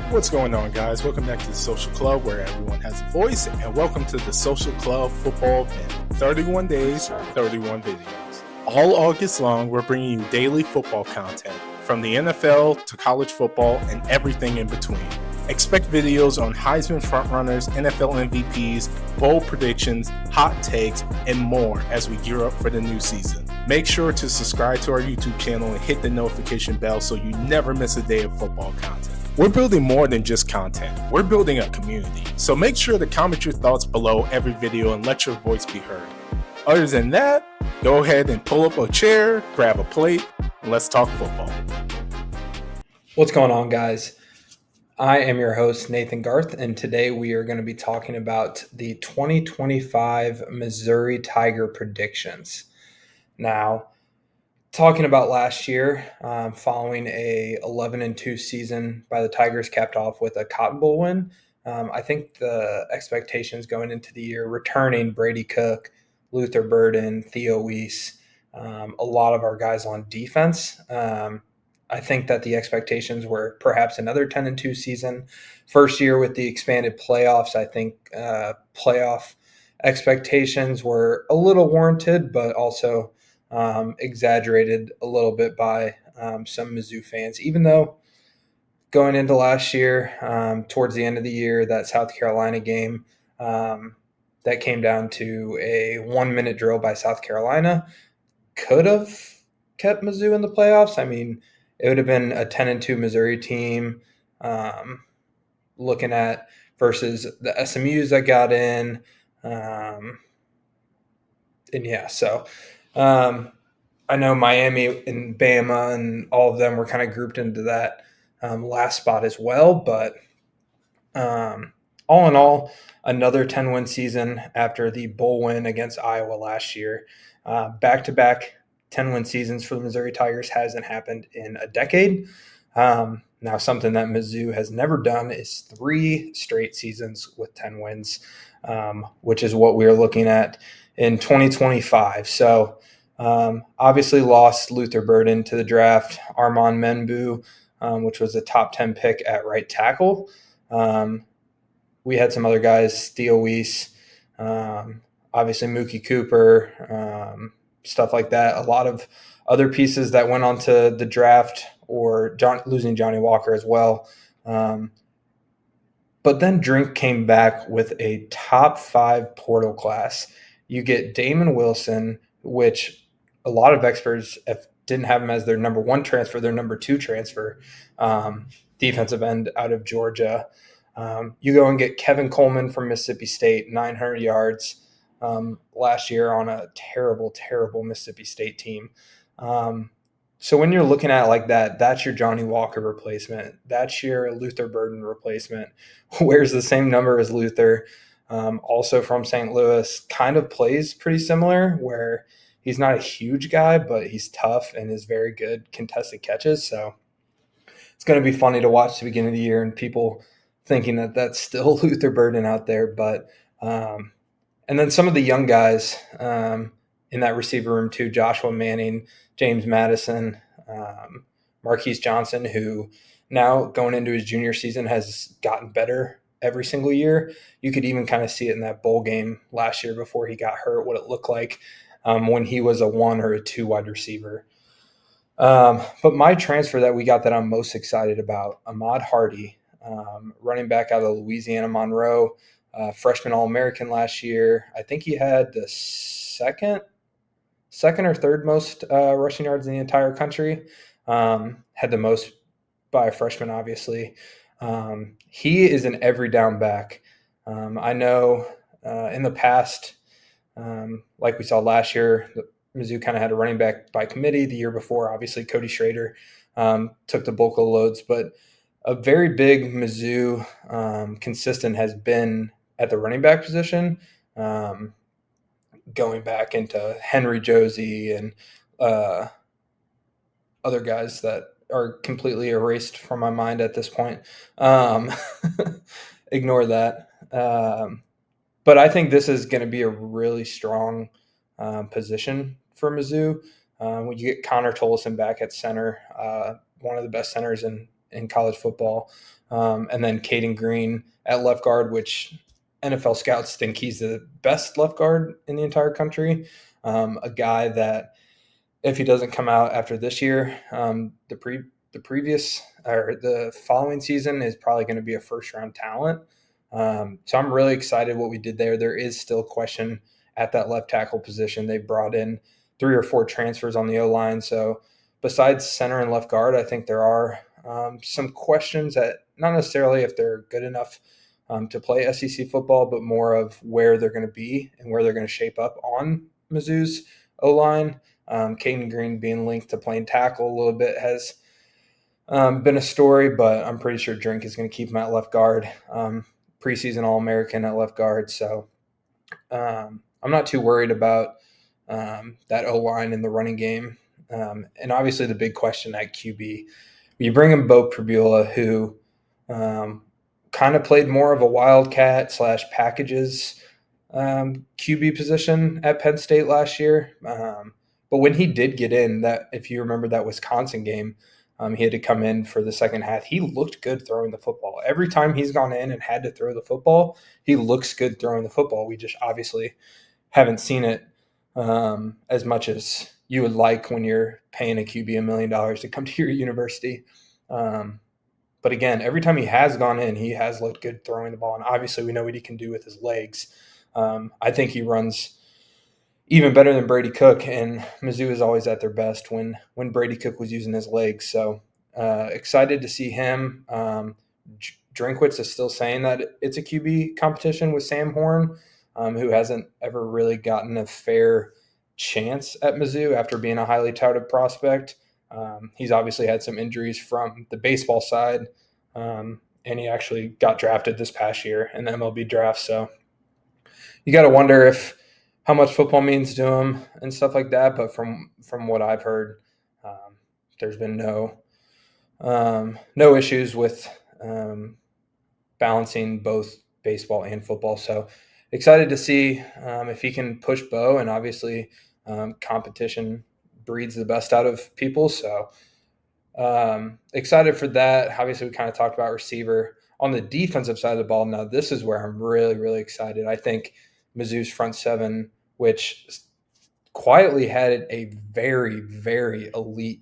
What's going on, guys? Welcome back to the Social Club, where everyone has a voice, and welcome to the Social Club Football Pin. 31 days, 31 videos. All August long, we're bringing you daily football content, from the NFL to college football and everything in between. Expect videos on Heisman frontrunners, NFL MVPs, bold predictions, hot takes, and more as we gear up for the new season. Make sure to subscribe to our YouTube channel and hit the notification bell so you never miss a day of football content. We're building more than just content. We're building a community. So make sure to comment your thoughts below every video and let your voice be heard. Other than that, go ahead and pull up a chair, grab a plate, and let's talk football. What's going on, guys? I am your host, Nathan Garth, and today we are going to be talking about the 2025 Missouri Tiger predictions. Now, talking about last year, following a 11-2 season by the Tigers, capped off with a Cotton Bowl win. I think the expectations going into the year, returning Brady Cook, Luther Burden, Theo Weiss, a lot of our guys on defense. I think that the expectations were perhaps another 10-2 season. First year with the expanded playoffs, I think playoff expectations were a little warranted, but also exaggerated a little bit by some Mizzou fans. Even though going into last year, towards the end of the year, that South Carolina game that came down to a 1-minute drill by South Carolina could have kept Mizzou in the playoffs. I mean, it would have been a 10-2 Missouri team looking at versus the SMUs that got in. I know Miami and Bama and all of them were kind of grouped into that last spot as well. But all in all, another 10-win season after the bowl win against Iowa last year. Back-to-back 10-win seasons for the Missouri Tigers hasn't happened in a decade. Now, something that Mizzou has never done is 3 straight seasons with 10 wins, which is what we're looking at in 2025. So, obviously lost Luther Burden to the draft, Armand Menbu, which was a top 10 pick at right tackle. We had some other guys, Theo Weiss, obviously Mookie Cooper, stuff like that. A lot of other pieces that went on to the draft, or losing Johnny Walker as well. But then Drink came back with a top 5 portal class. You get Damon Wilson, which a lot of experts didn't have him as their number 1 transfer, their number 2 transfer, defensive end out of Georgia. You go and get Kevin Coleman from Mississippi State, 900 yards last year on a terrible, terrible Mississippi State team. So when you're looking at it like that, that's your Johnny Walker replacement. That's your Luther Burden replacement. Wears the same number as Luther. Also from St. Louis, kind of plays pretty similar, where he's not a huge guy, but he's tough and is very good contested catches. So it's going to be funny to watch the beginning of the year and people thinking that that's still Luther Burden out there. But and then some of the young guys in that receiver room too, Joshua Manning, James Madison, Marquise Johnson, who now going into his junior season has gotten better every single year. You could even kind of see it in that bowl game last year before he got hurt, what it looked like when he was a 1 or a 2 wide receiver. But my transfer that we got that I'm most excited about, Ahmad Hardy, running back out of Louisiana Monroe, freshman All-American last year. I think he had the second or third most rushing yards in the entire country. Had the most by a freshman, obviously. He is an every down back. I know in the past, like we saw last year, Mizzou kind of had a running back by committee. The year before, obviously, Cody Schrader took the bulk of the loads. But a very big Mizzou consistent has been at the running back position, going back into Henry Josie and other guys that are completely erased from my mind at this point. Ignore that. But I think this is going to be a really strong position for Mizzou. When you get Connor Tolleson back at center, one of the best centers in in college football. And then Caden Green at left guard, which NFL scouts think he's the best left guard in the entire country. A guy that, if he doesn't come out after this year, the previous or the following season is probably going to be a first round talent. So I'm really excited what we did there. There is still question at that left tackle position. They brought in 3 or 4 transfers on the O-line. So besides center and left guard, I think there are some questions that not necessarily if they're good enough to play SEC football, but more of where they're going to be and where they're going to shape up on Mizzou's O-line. Caden Green being linked to playing tackle a little bit has been a story, but I'm pretty sure Drink is going to keep him at left guard. Preseason All-American at left guard. So I'm not too worried about that O-line in the running game. And obviously the big question at QB, you bring in Bo Pribula, who kind of played more of a wildcat / packages QB position at Penn State last year. But when he did get in, that if you remember that Wisconsin game, he had to come in for the second half. He looked good throwing the football. Every time he's gone in and had to throw the football, he looks good throwing the football. We just obviously haven't seen it as much as you would like when you're paying a QB $1 million to come to your university. But again, every time he has gone in, he has looked good throwing the ball. And obviously we know what he can do with his legs. I think he runs even better than Brady Cook, and Mizzou is always at their best when Brady Cook was using his legs. So excited to see him. Drinkwitz is still saying that it's a QB competition with Sam Horn, who hasn't ever really gotten a fair chance at Mizzou after being a highly touted prospect. He's obviously had some injuries from the baseball side, and he actually got drafted this past year in the MLB draft. So you got to wonder how much football means to him and stuff like that. But from what I've heard, there's been no issues with balancing both baseball and football. So excited to see if he can push Bo, and obviously competition breeds the best out of people. So excited for that. Obviously, we kind of talked about receiver. On the defensive side of the ball, now this is where I'm really, really excited. I think Mizzou's front seven, which quietly had a very, very elite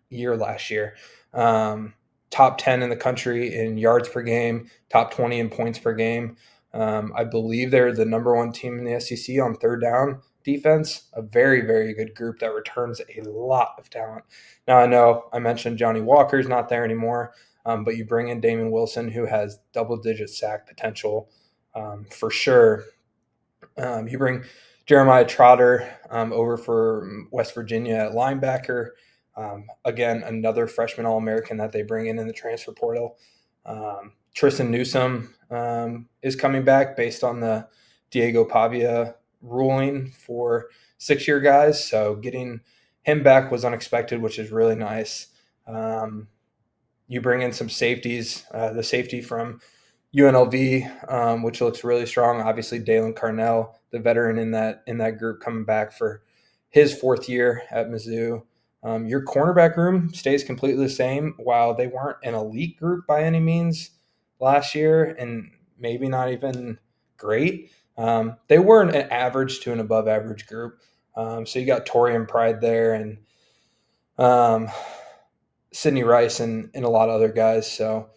year last year. Top 10 in the country in yards per game, top 20 in points per game. I believe they're the number 1 team in the SEC on third down defense, a very, very good group that returns a lot of talent. Now, I know I mentioned Johnny Walker's not there anymore, but you bring in Damon Wilson, who has double-digit sack potential for sure. You bring Jeremiah Trotter over for West Virginia at linebacker. Again, another freshman All-American that they bring in the transfer portal. Tristan Newsome is coming back based on the Diego Pavia ruling for 6-year guys. So getting him back was unexpected, which is really nice. You bring in some safeties, the safety from UNLV, which looks really strong. Obviously, Dalen Carnell, the veteran in that group, coming back for his 4th year at Mizzou. Your cornerback room stays completely the same. While they weren't an elite group by any means last year, and maybe not even great, they were an average to an above average group. So you got Torian Pride there, and Sidney Rice and a lot of other guys. So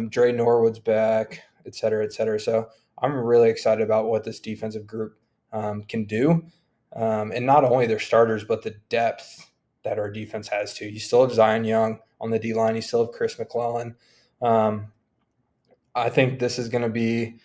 Dre Norwood's back, et cetera, et cetera. So I'm really excited about what this defensive group can do. And not only their starters, but the depth that our defense has too. You still have Zion Young on the D-line. You still have Chris McClellan. I think this is going to be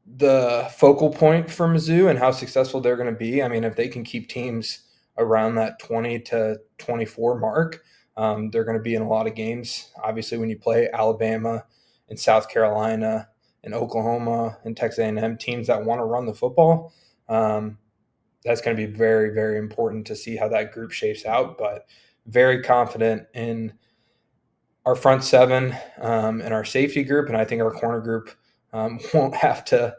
the focal point for Mizzou and how successful they're going to be. I mean, if they can keep teams around that 20 to 24 mark, they're going to be in a lot of games. Obviously, when you play Alabama and South Carolina and Oklahoma and Texas A&M, teams that want to run the football, that's going to be very, very important to see how that group shapes out. But very confident in our front seven and our safety group, and I think our corner group won't have to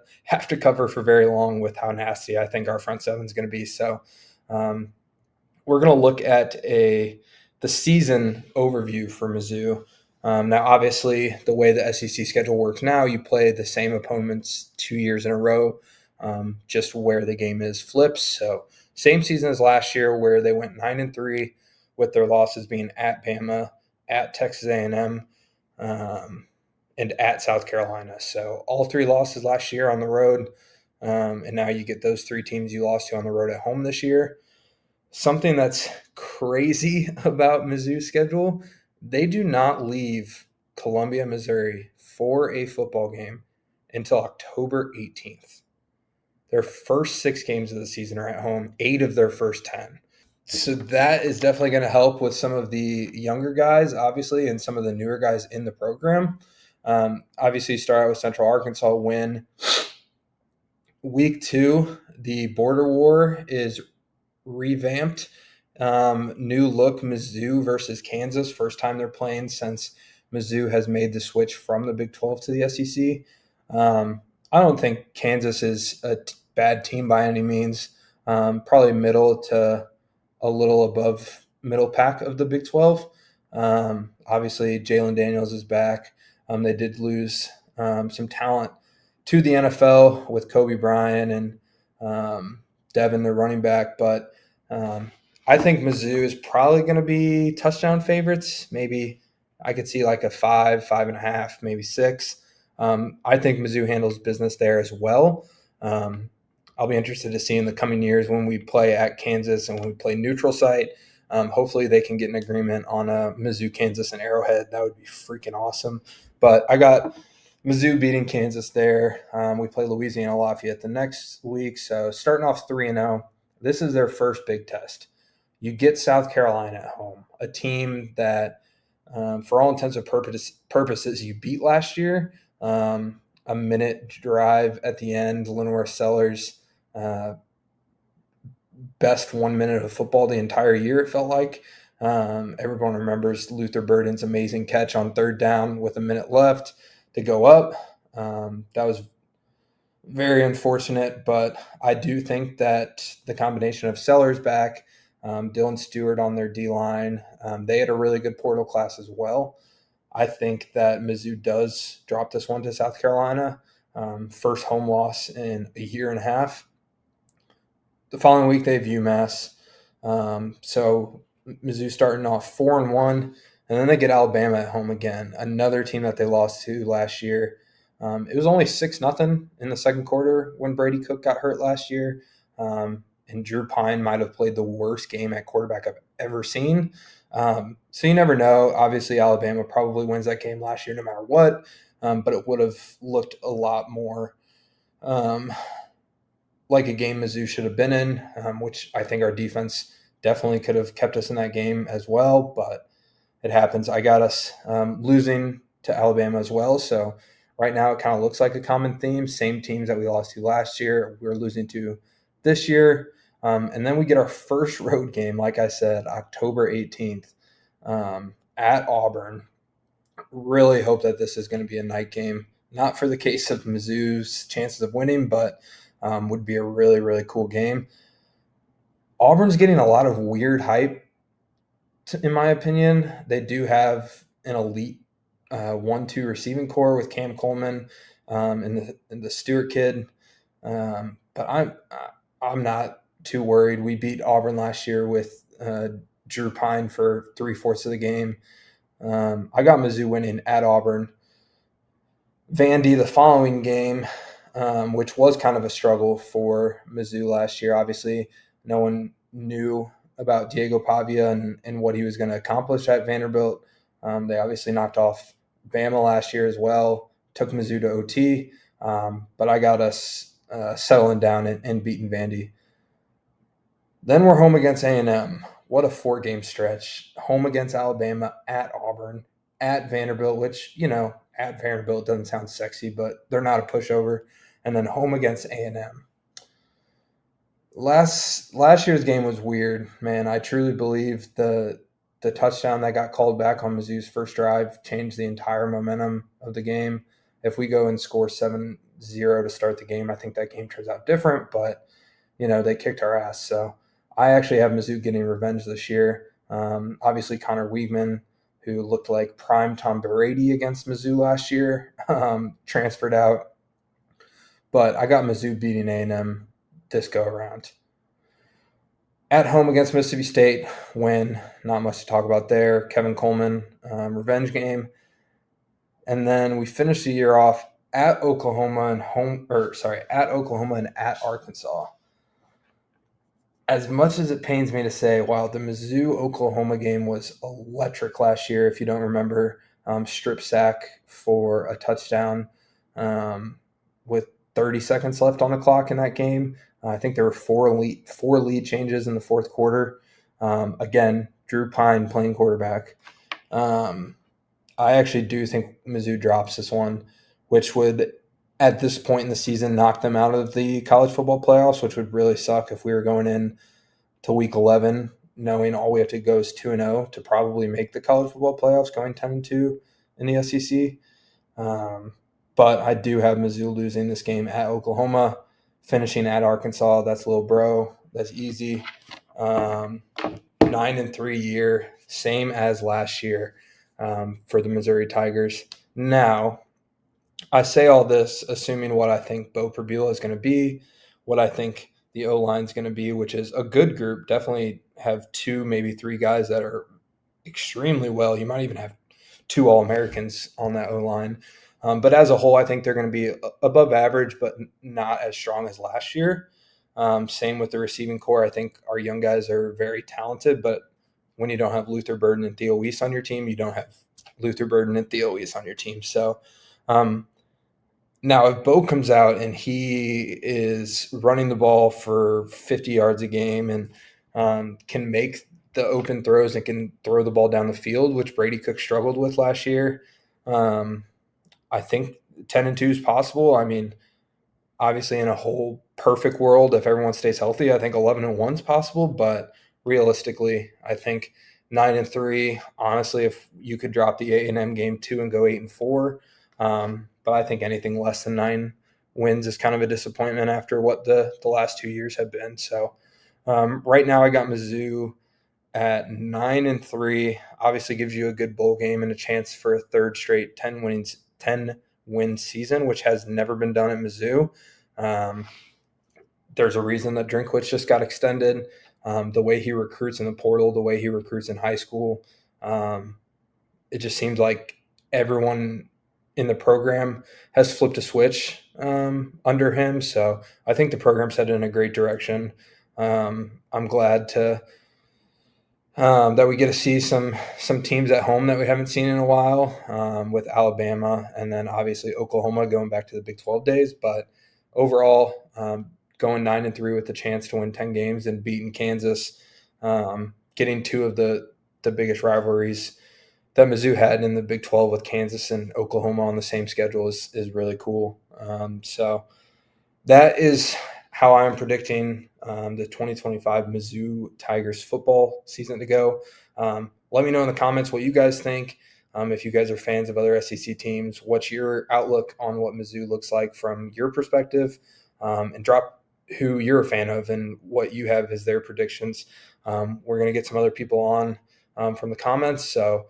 cover for very long with how nasty I think our front seven is going to be. So we're going to look at the season overview for Mizzou. Now, obviously, the way the SEC schedule works now, you play the same opponents 2 years in a row, just where the game is flips. So, same season as last year, where they went 9-3, with their losses being at Bama, at Texas A&M, and at South Carolina. So, all 3 losses last year on the road, and now you get those 3 teams you lost to on the road at home this year. Something that's crazy about Mizzou's schedule, they do not leave Columbia, Missouri for a football game until October 18th. Their first 6 games of the season are at home, 8 of their first 10. So that is definitely going to help with some of the younger guys, obviously, and some of the newer guys in the program. Obviously, start out with Central Arkansas win. Week 2, the border war is revamped. New look Mizzou versus Kansas. First time they're playing since Mizzou has made the switch from the Big 12 to the SEC. I don't think Kansas is a bad team by any means. Probably middle to a little above middle pack of the Big 12. Obviously, Jalen Daniels is back. They did lose some talent to the NFL with Kobe Bryant and Devin, their running back. But I think Mizzou is probably going to be touchdown favorites. Maybe I could see like a 5, 5.5, maybe 6. I think Mizzou handles business there as well. I'll be interested to see in the coming years when we play at Kansas and when we play neutral site. Hopefully they can get an agreement on a Mizzou, Kansas, and Arrowhead. That would be freaking awesome. But I got Mizzou beating Kansas there. We play Louisiana Lafayette the next week. So starting off 3-0, this is their first big test. You get South Carolina at home, a team that, for all intents and purposes, you beat last year. A minute drive at the end, Lenore Sellers, best 1 minute of football the entire year, it felt like. Everyone remembers Luther Burden's amazing catch on 3rd down with a minute left to go up. That was very unfortunate, but I do think that the combination of Sellers back, Dylan Stewart on their D-line, they had a really good portal class as well. I think that Mizzou does drop this one to South Carolina. First home loss in a year and a half. The following week, they have UMass. So Mizzou starting off 4-1, and then they get Alabama at home again, another team that they lost to last year. It was only 6-0 in the second quarter when Brady Cook got hurt last year. And Drew Pine might have played the worst game at quarterback I've ever seen. So you never know. Obviously, Alabama probably wins that game last year no matter what, but it would have looked a lot more like a game Mizzou should have been in, which I think our defense definitely could have kept us in that game as well, but it happens. I got us losing to Alabama as well, so right now it kind of looks like a common theme. Same teams that we lost to last year, we're losing to this year. And then we get our first road game, like I said, October 18th at Auburn. Really hope that this is going to be a night game. Not for the case of Mizzou's chances of winning, but would be a really, really cool game. Auburn's getting a lot of weird hype, in my opinion. They do have an elite 1-2 receiving core with Cam Coleman and the Stewart kid. But I'm not too worried. We beat Auburn last year with Drew Pine for 3/4 of the game. I got Mizzou winning at Auburn. Vandy the following game, which was kind of a struggle for Mizzou last year. Obviously, no one knew about Diego Pavia and what he was going to accomplish at Vanderbilt. They obviously knocked off Bama last year as well, took Mizzou to OT, but I got us settling down and beating Vandy. Then we're home against A&M. What a 4-game stretch. Home against Alabama, at Auburn, at Vanderbilt, which, at Vanderbilt doesn't sound sexy, but they're not a pushover. And then home against A&M. Last year's game was weird, man. I truly believe the touchdown that got called back on Mizzou's first drive changed the entire momentum of the game. If we go and score 7-0 to start the game, I think that game turns out different, but, they kicked our ass. So I actually have Mizzou getting revenge this year. Obviously, Connor Weigman, who looked like prime Tom Brady against Mizzou last year, transferred out. But I got Mizzou beating A&M this go around. At home against Mississippi State, win. Not much to talk about there. Kevin Coleman, revenge game. And then we finished the year off at Oklahoma and at Arkansas. As much as it pains me to say, wow, the Mizzou-Oklahoma game was electric last year. If you don't remember, strip sack for a touchdown with 30 seconds left on the clock in that game. I think there were four lead changes in the fourth quarter. Again, Drew Pine playing quarterback. I actually do think Mizzou drops this one, which would, at this point in the season, knock them out of the college football playoffs, which would really suck if we were going in to week 11 knowing all we have to go is 2-0 to probably make the college football playoffs, going 10-2 in the SEC. But I do have Mizzou losing this game at Oklahoma, finishing at Arkansas. That's little bro. That's easy. 9-3 year, same as last year for the Missouri Tigers. Now, I say all this assuming what I think Bo Perbula is going to be, what I think the O-line is going to be, which is a good group. Definitely have 2, maybe 3 guys that are extremely well. You might even have 2 All-Americans on that O-line. But as a whole, I think they're going to be above average, but not as strong as last year. Same with the receiving core. I think our young guys are very talented, but when you don't have Luther Burden and Theo Weiss on your team, you don't have Luther Burden and Theo Weiss on your team. So now if Bo comes out and he is running the ball for 50 yards a game and can make the open throws and can throw the ball down the field, which Brady Cook struggled with last year, I think 10-2 is possible. I mean, obviously in a whole perfect world, if everyone stays healthy, I think 11-1 is possible. But realistically, I think 9-3. Honestly, if you could drop the A&M game 2 and go 8-4, but I think anything less than 9 wins is kind of a disappointment after what the last 2 years have been. So right now, I got Mizzou at 9-3. Obviously, gives you a good bowl game and a chance for a third straight 10-win season, which has never been done at Mizzou. There's a reason that Drinkwitz just got extended. The way he recruits in the portal, the way he recruits in high school, it just seems like everyone in the program has flipped a switch under him. So I think the program's headed in a great direction. I'm glad that we get to see some teams at home that we haven't seen in a while, with Alabama and then obviously Oklahoma going back to the Big 12 days. But overall, going 9-3 with the chance to win 10 games and beating Kansas, getting 2 of the biggest rivalries that Mizzou had in the Big 12 with Kansas and Oklahoma on the same schedule is really cool. So that is how I'm predicting the 2025 Mizzou Tigers football season to go. Let me know in the comments what you guys think. If you guys are fans of other SEC teams, what's your outlook on what Mizzou looks like from your perspective? And drop who you're a fan of and what you have as their predictions. We're going to get some other people on from the comments. So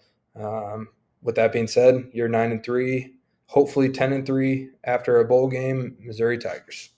with that being said, you're 9-3, hopefully 10-3 after a bowl game, Missouri Tigers.